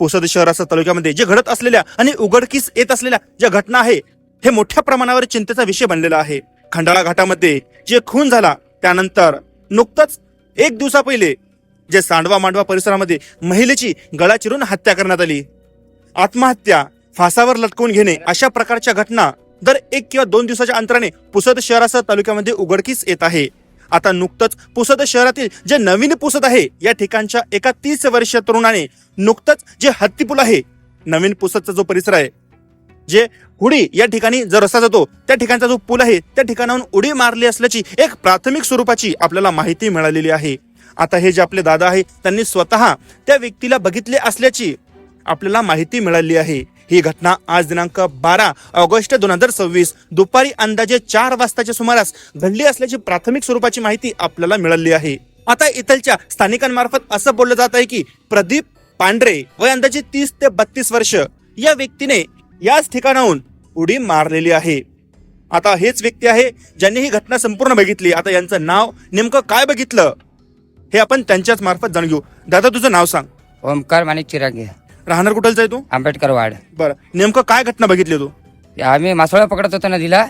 पुसद शहराच्या तालुक्यामध्ये जे घडत असलेल्या आणि उघडकीस येत असलेल्या ज्या घटना आहे हे मोठ्या प्रमाणावर चिंतेचा विषय बनलेला आहे. खंडाळा घाटामध्ये जे खून झाला त्यानंतर नुकतंच एक दिवसा पहिले जे सांडवा मांडवा परिसरामध्ये महिलेची गळा चिरून हत्या करण्यात आली. आत्महत्या, फासावर लटकवून घेणे अशा प्रकारच्या घटना दर 1 किंवा 2 दिवसाच्या अंतराने पुसद शहरासह तालुक्यामध्ये उघडकीस येत आहे. आता नुकतंच पुसद शहरातील जे नवीन पुसद आहे या ठिकाणच्या एका 30 वर्षीय तरुणाने नुकतंच जे हत्तीपूल आहे नवीन पुसदचा जो परिसर आहे जे उडी या ठिकाणी जो रस्ता जातो त्या ठिकाणचा जो पूल आहे त्या ठिकाणाहून उडी मारली असल्याची एक प्राथमिक स्वरूपाची आपल्याला माहिती मिळालेली आहे. आता हे जे आपले दादा आहे त्यांनी स्वतः त्या व्यक्तीला बघितले असल्याची आपल्याला माहिती मिळाली आहे. ही घटना आज दिनांक 12 ऑगस्ट 2026 दुपारी अंदाजे 4 वाजताच्या सुमारास घडली असल्याची प्राथमिक स्वरूपाची माहिती आपल्याला मिळाली आहे. आता इथलच्या स्थानिकांमार्फत असं बोललं जात आहे की प्रदीप पांढरे वय अंदाजे 30 ते 32 वर्ष या व्यक्तीने याच ठिकाणाहून उडी मारलेली आहे. आता हेच व्यक्ती आहे ज्यांनी ही घटना संपूर्ण बघितली. आता यांचं नाव नेमकं काय बघितलं हे आपण त्यांच्याच मार्फत जाणून घेऊ. दादा तुझं नाव सांग. ओमकार माणिक चिरागे, राहणार कुठलचा आहे तू? आंबेडकर वाड. बरं, नेमकं काय घटना बघितली तू? आम्ही मासोळा पकडत होतो नदीला,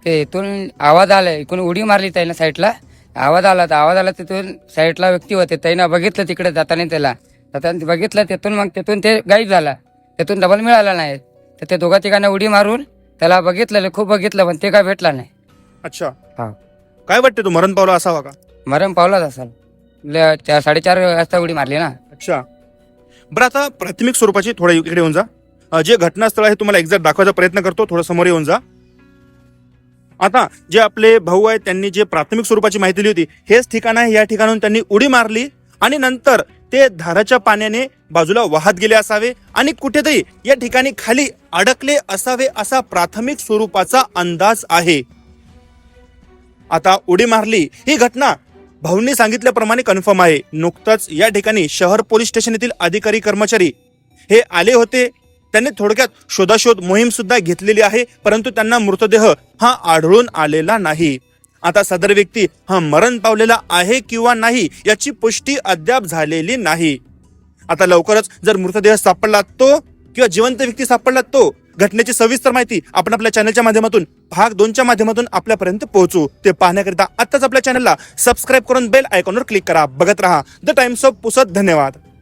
ते इथून आवाज आला, इकडून उडी मारली त्यानं साईडला. आवाज आला तिथून साईडला व्यक्ती होते, त्यानं बघितलं तिकडे जाताना जाताना बघितलं, तिथून ते गायब झाला. तिथून डबल मिळाला नाही. तर ते दोघा तिघांना उडी मारून त्याला बघितलं, खूप बघितलं, पण ते काय भेटला नाही. अच्छा, हा. काय वाटते तू मरण पावला असावा का? मरण पावलाच असेल. 4:30 वाजता उडी मारली ना. अच्छा, बरं आता प्राथमिक स्वरूपाची थोडं इकडे येऊन जा. जे घटनास्थळ आहे तुम्हाला एक्झॅक्ट दाखवायचा प्रयत्न करतो, थोडं समोर येऊन जा. आता जे आपले भाऊ आहेत त्यांनी जे प्राथमिक स्वरूपाची माहिती दिली होती हेच ठिकाण आहे. या ठिकाणून त्यांनी उडी मारली आणि नंतर ते धाराच्या पाण्याने बाजूला वाहत गेले असावे आणि कुठेतरी या ठिकाणी खाली अडकले असावे असा प्राथमिक स्वरूपाचा अंदाज आहे. आता उडी मारली ही घटना भाऊंनी सांगितल्याप्रमाणे कन्फर्म आहे. नुकतंच या ठिकाणी शहर पोलीस स्टेशन येथील अधिकारी कर्मचारी हे आले होते. त्यांनी थोडक्यात शोधाशोध मोहीम सुद्धा घेतलेली आहे, परंतु त्यांना मृतदेह हा आढळून आलेला नाही. आता सदर व्यक्ती हा मरण पावलेला आहे किंवा नाही याची पुष्टी अद्याप झालेली नाही. आता लवकरच जर मृतदेह सापडला तो किंवा जिवंत व्यक्ती सापडला तो घटनेची सविस्तर माहिती आपण आपल्या चॅनलच्या माध्यमातून भाग 2च्या माध्यमातून आपल्यापर्यंत पोहोचू. ते पाहण्याकरिता आत्ताच आपल्या चॅनलला सबस्क्राईब करून बेल आयकॉनवर क्लिक करा. बघत रहा द टाइम्स ऑफ पुसद. धन्यवाद.